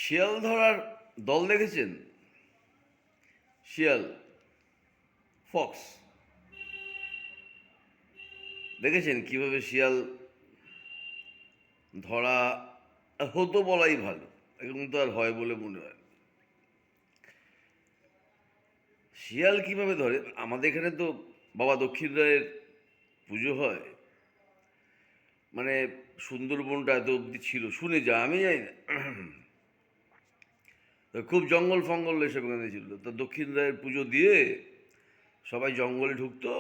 শিয়াল ধরার দল দেখেছেন? শিয়াল, ফক্স দেখেছেন কিভাবে শিয়াল ধরা হতো বলাই ভালো, এখন তো আর হয় বলে মনে হয়। শিয়াল কিভাবে ধরে, আমাদের এখানে তো বাবা দক্ষিণ রায়ের পুজো হয়, মানে সুন্দরবনটা এত অবধি ছিল শুনে যা, আমি যাই না। তো খুব জঙ্গল ফঙ্গল এসব এখানে ছিল, তো দক্ষিণ রায়ের পুজো দিয়ে সবাই জঙ্গলে ঢুকতো।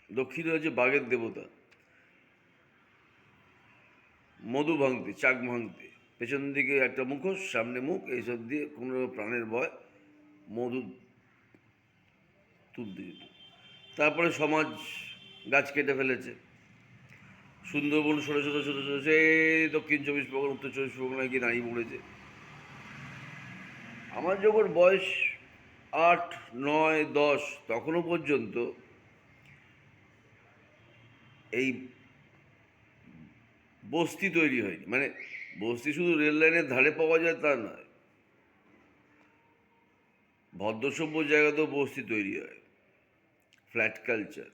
দক্ষিণে হচ্ছে বাঘের দেবতা, মধু ভাঙতে, চাক ভাঙতে, পেছন দিকে একটা মুখোশ, সামনে মুখ, এইসব দিয়ে কোনো প্রাণের ভয় মধু তুলতে যেত। তারপরে সমাজ গাছ কেটে ফেলেছে, সুন্দরবন ছোটো ছোটো ছোটো ছোটো সেই দক্ষিণ 24 পরগনা, উত্তর 24 পরগনায় গিয়ে দাঁড়িয়ে পড়েছে। আমার যখন বয়স 8, 9, 10 তখনও পর্যন্ত এই বস্তি তৈরি হয়নি। মানে বস্তি শুধু রেল লাইনের ধারে পাওয়া যায় তা নয়, ভদ্রসভ্য জায়গাতেও বস্তি তৈরি হয়। ফ্ল্যাট কালচার,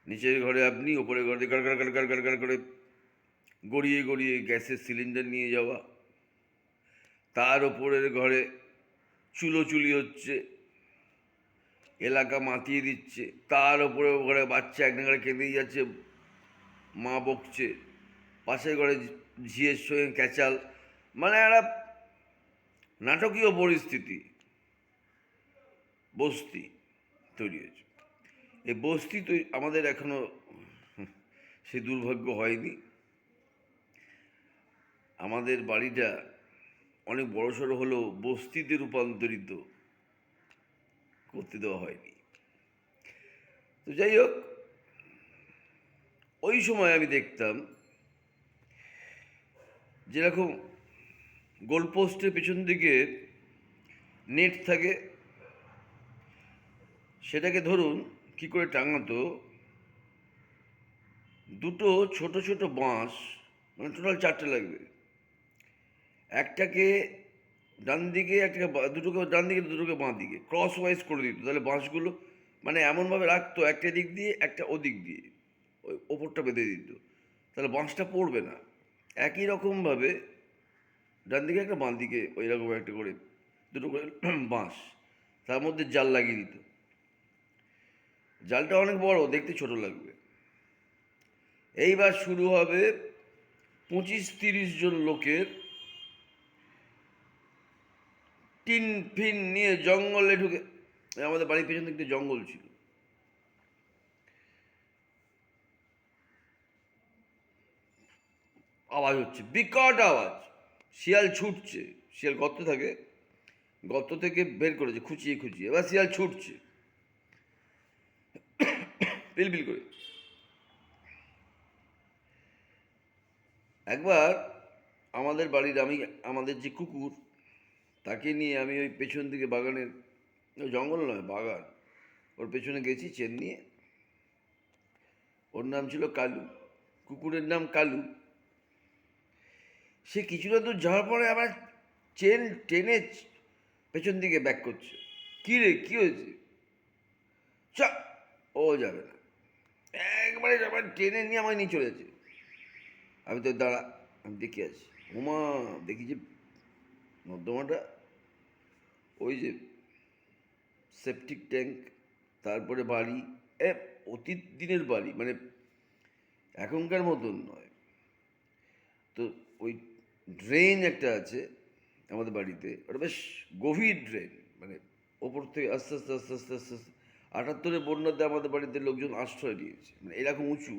নিচের ঘরে আপনি, ওপরের ঘরে গাড় গাড় গাড় গাড় গাড় গাড় করে গড়িয়ে গড়িয়ে গ্যাসের সিলিন্ডার নিয়ে যাওয়া, তার ওপরের ঘরে চুলোচুলি হচ্ছে, এলাকা মাতিয়ে দিচ্ছে, তার ওপরে ঘরে বাচ্চা এক ঘরে কেঁদেই যাচ্ছে, মা বকছে, পাশের ঘরে ঝিয়ের সঙ্গে ক্যাচাল, মানে একটা নাটকীয় পরিস্থিতি বস্তি তৈরি হয়েছে। এই বস্তি তো আমাদের এখনো সেই দুর্ভাগ্য হয়নি। আমাদের বাড়িটা অনেক বড়সড় হলেও বস্তিতে রূপান্তরিত করতে দেওয়া হয়নি। তো যাই হোক, ওই সময় আমি দেখতাম যেরকম গোলপোস্টের পেছন দিকে নেট থাকে, সেটাকে ধরুন কি করে টাঙাতো, দুটো ছোট ছোট বাঁশ, মানে টোটাল 4টে লাগবে, একটাকে ডান দিকে, একটাকে দুটোকে ডান দিকে, দুটোকে বাঁ দিকে ক্রস ওয়াইজ করে দিত। তাহলে বাঁশগুলো মানে এমনভাবে রাখতো, একটা দিক দিয়ে একটা ওদিক দিয়ে, ওই ওপরটা বেঁধে দিত, তাহলে বাঁশটা পড়বে না। একই রকমভাবে ডান দিকে একটা, বাঁ দিকে ওই রকম একটা করে দুটো করে বাঁশ, তার মধ্যে জাল লাগিয়ে দিত। জালটা অনেক বড়, দেখতে ছোট লাগবে। এইবার শুরু হবে 25-30 জন লোকের টিন ফিন নিয়ে জঙ্গলে ঢুকে। আমাদের বাড়ির পেছন দিকটা জঙ্গল ছিল, আওয়াজ হচ্ছে, বিকট আওয়াজ, শিয়াল ছুটছে। শিয়াল গর্ত থাকে, গর্ত থেকে বের করেছে খুঁচিয়ে খুঁচিয়ে, এবার শিয়াল ছুটছে পিলপিল করে। একবার আমাদের বাড়ির, আমাদের যে কুকুর, তাকে নিয়ে আমি ওই পেছন দিকে বাগানের, জঙ্গল নয় বাগান, ওর পেছনে গেছি চেন নিয়ে। ওর নাম ছিল কালু, কুকুরের নাম কালু। সে কিছুটা দূর যাওয়ার পরে আবার চেন টেনে পেছন দিকে ব্যাক করছে। কী রে, কী হয়েছে? চ, ও যাবে না, একবারে আবার টেনে নিয়ে আমায় নিয়ে চলে যাচ্ছে। আমি তো দাঁড়া, আমি দেখে আছি, ওমা, দেখি যে নর্দমাটা, ওই যে সেপটিক ট্যাঙ্ক, তারপরে বাড়ি, এ অতীত দিনের বাড়ি, মানে এখনকার মতন নয়। তো ওই ড্রেন একটা আছে আমাদের বাড়িতে, ওটা বেশ গভীর ড্রেন, মানে ওপর থেকে আস্তে আস্তে আস্তে আস্তে আস্তে আস্তে 78-এর বন্যাতে আমাদের বাড়িতে লোকজন আশ্রয় নিয়েছে, মানে এরকম উঁচু।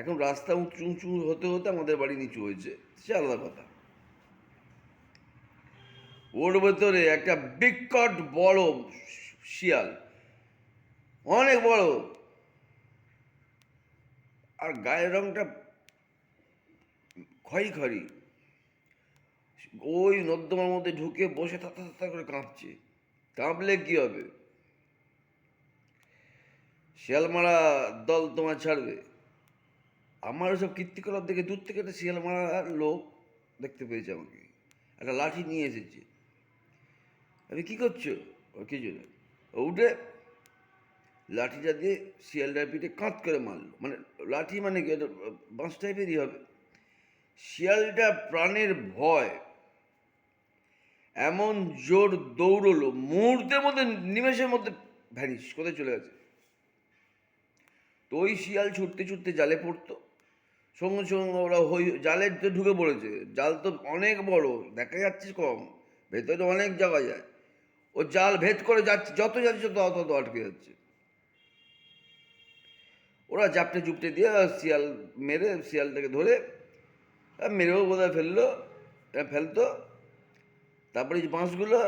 এখন রাস্তা উঁচু উঁচু হতে হতে আমাদের বাড়ি নিচু হয়েছে, সে আলাদা কথা। ওর ভেতরে একটা বিকট বড় শিয়াল, অনেক বড়, আর গায়ের রংটা খয়রি খয়রি, ওই নর্দমার মধ্যে ঢুকে বসে থাতা থাতা করে কাঁপছে। কাঁপলে কি হবে, শিয়াল মারা দল তোমার ছাড়বে? আমার ওসব কীর্তি করার দেখে দূর থেকে একটা শিয়াল মারার লোক দেখতে পেয়েছে আমাকে, একটা লাঠি নিয়ে এসেছে। আমি কী করছো? ও কিছু না। ও উঠে লাঠিটা দিয়ে শিয়ালটার পিঠে কাঁত করে মারলো, মানে লাঠি মানে কি, ওটা বাঁশ টাইপেরই হবে। শিয়ালটা প্রাণের ভয় এমন জোর দৌড়লো, মুহূর্তের মধ্যে, নিমেষের মধ্যে ভ্যানিশ, কোথায় চলে গেছে। তো ওই শিয়াল ছুটতে ছুটতে জালে পড়তো, সঙ্গে সঙ্গে ওরা জালের তো ঢুকে পড়েছে। জাল তো অনেক বড়, দেখা যাচ্ছে কম, ভেতরে অনেক জায়গা যায়। ও জাল ভেদ করে যাচ্ছে, যত যাচ্ছে তত আটকে যাচ্ছে। ওরা জাপটে চুপটে দিয়ে শিয়াল মেরে, শিয়ালটাকে ধরে মেরেও বোধহয় ফেলতো। তারপরে এই বাঁশগুলো,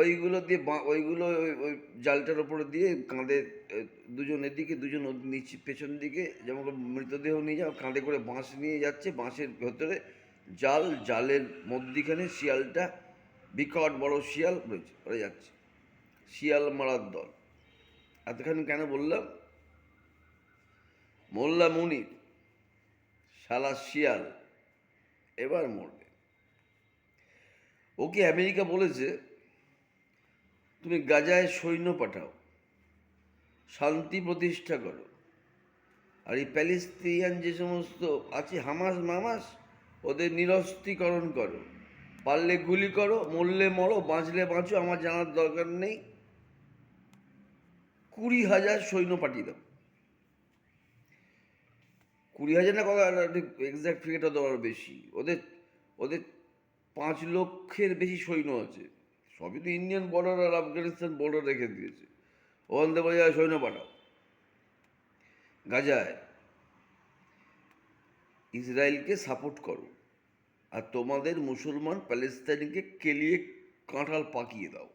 ওইগুলো দিয়ে ওইগুলো ওই জালটার ওপরে দিয়ে কাঁধে, দুজন এদিকে দুজন নিচে পেছন দিকে, যেমন মৃতদেহ নিয়ে যাও, কাঁধে করে বাঁশ নিয়ে যাচ্ছে, বাঁশের ভেতরে জালের মধ্যিখানে শিয়ালটা, বিকট বড় শিয়াল রয়েছে, ওরা যাচ্ছে। শিয়াল মারার দল। এতখানি কেন বললাম? মোল্লা মুনির শালা শিয়াল এবার মরবে। ওকে আমেরিকা বলেছে, তুমি গাজায় সৈন্য পাঠাও, শান্তি প্রতিষ্ঠা করো, আর এই প্যালেস্তিনিয়ান যে সমস্ত আছে হামাস মামাস, ওদের নিরস্ত্রীকরণ করো, পারলে গুলি করো, মরলে মরো, বাঁচলে বাঁচো, আমার জানার দরকার নেই। 20,000 সৈন্য পাঠিয়ে দাও। 20,000 না, কথা এক্সাক্ট ফিগারটা দেওয়ার বেশি। ওদের ওদের 5 লক্ষের বেশি সৈন্য আছে, সবই তো ইন্ডিয়ান বর্ডার আর আফগানিস্তান বর্ডার রেখে দিয়েছে। ওখান থেকে বলে যায় সৈন্য পাঠাও গাজায়, ইসরায়েলকে সাপোর্ট করো, আর তোমাদের মুসলমান প্যালেস্তাইনকে কেলিয়ে কাঁঠাল পাকিয়ে দাও।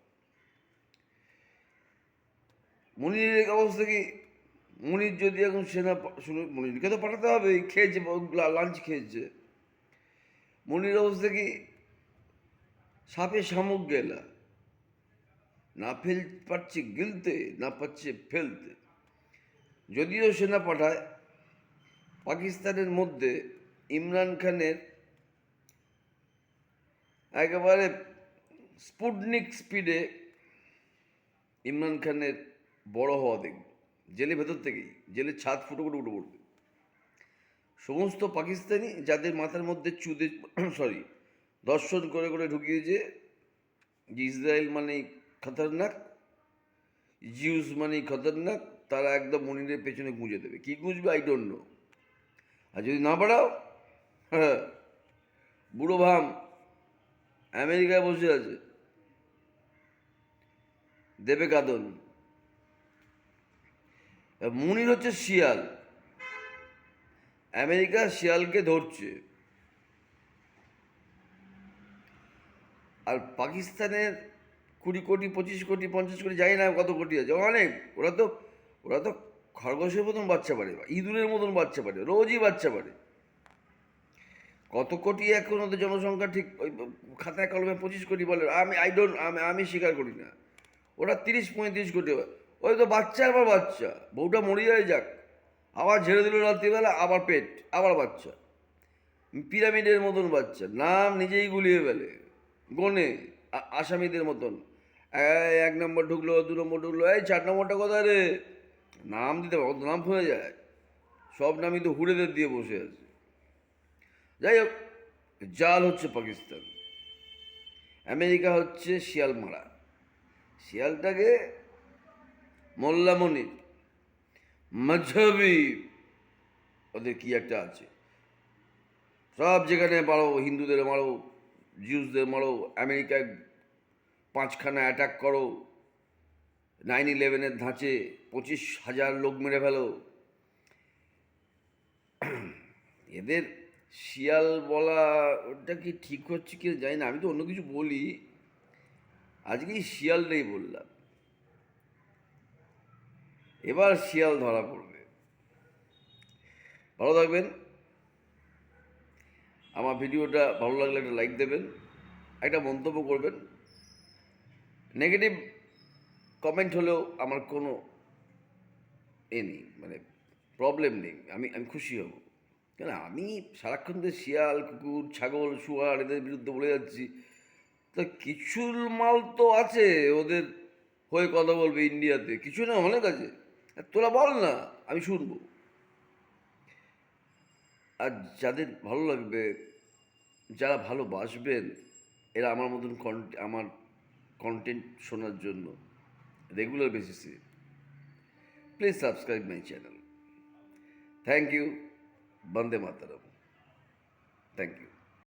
মনিরের অবস্থা কি? মনির যদি এখন সেনা শুনে, মনিরকে তো পাঠাতে হবে, খেয়েছে, লাঞ্চ খেয়েছে। মনির অবস্থা কি? সাপে শামুক গেলা, না পারছে গিলতে, না পারছে ফেলতে। যদিও সেনা পাঠায়, পাকিস্তানের মধ্যে ইমরান খানের একেবারে স্পুটনিক স্পিডে ইমরান খানের বড় হওয়া দেখব, জেলের ভেতর থেকেই, জেলের ছাদ ফুটো করে উঠে পড়বে। সমস্ত পাকিস্তানি যাদের মাথার মধ্যে দর্শন করে করে ঢুকিয়েছে যে ইসরায়েল মানেই খতরনাক, জিউস মানেই খতরনাক, তারা একদম মনিরের পেছনে গুঁজে দেবে। কী গুঁজবে আই ডোন্ট নো। আর যদি না বাড়াও, হ্যাঁ, বুড়ো ভাম আমেরিকায় বসে আছে, দেবে কাঁদন। মুনির হচ্ছে শিয়াল, আমেরিকা শিয়ালকে ধরছে। আর পাকিস্তানের 20 কোটি 25 কোটি 50 কোটি, জানি না কত কোটি আছে, অনেক। ওরা তো খরগোশের মতন বাচ্চা পারে, ইঁদুরের মতন বাচ্চা পারে, রোজই বাচ্চা পারে। কত কোটি এখন ওদের জনসংখ্যা ঠিক ওই খাতায় কলমে 25 কোটি বলে, আমি স্বীকার করি না। ওরা 30-35 কোটি। ওই তো বাচ্চা, আবার বাচ্চা, বউটা মরে যায় যাক, আবার ঝেড়ে দিল রাত্রিবেলা, আবার পেট, আবার বাচ্চা, পিরামিডের মতন বাচ্চা, নাম নিজেই গুলিয়ে ফেলে গনে, আসামিদের মতন। 1 নম্বর ঢুকলো, 2 নম্বর ঢুকলো, এই 4 নম্বরটা কোথায় রে? নাম দিতে পারো, নাম হয়ে যায়, সব নামই তো হুড়েদের দিয়ে বসে আছে। যাই হোক, জাল হচ্ছে পাকিস্তান, আমেরিকা হচ্ছে শিয়াল মারা। শিয়ালটাকে মোল্লা মনির, মজহবি, ওদের কি একটা আছে, সব যেখানে মারো, হিন্দুদের মারো, জিউসদের মারো, আমেরিকায় 5খানা অ্যাটাক করো, 9/11-এর ধাঁচে 25,000 লোক মেরে ফেলো। এদের শিয়াল বলা ওটা কি ঠিক হচ্ছে কি জানি না, আমি তো অন্য কিছু বলি, আজকেই শিয়ালটাই বললাম। এবার শিয়াল ধরা পড়বে। ভালো থাকবেন। আমার ভিডিওটা ভালো লাগলে একটা লাইক দেবেন, একটা মন্তব্য করবেন। নেগেটিভ কমেন্ট হলেও আমার কোনো নেই, মানে প্রবলেম নেই, আমি খুশি হব। কেন আমি সারাক্ষণ তো শিয়াল কুকুর ছাগল শুয়ার এদের বিরুদ্ধে বলে যাচ্ছি, তো কিছু মাল তো আছে ওদের হয়ে কথা বলবে ইন্ডিয়াতে, কিছু না অনেক আছে। আর তোরা বল না, আমি শুনবো। আর যাদের ভালো লাগবে, যারা ভালোবাসবেন, এরা আমার মতন আমার কন্টেন্ট শোনার জন্য রেগুলার বেসিসে please subscribe my channel. Thank you. Vande Mataram. Thank you.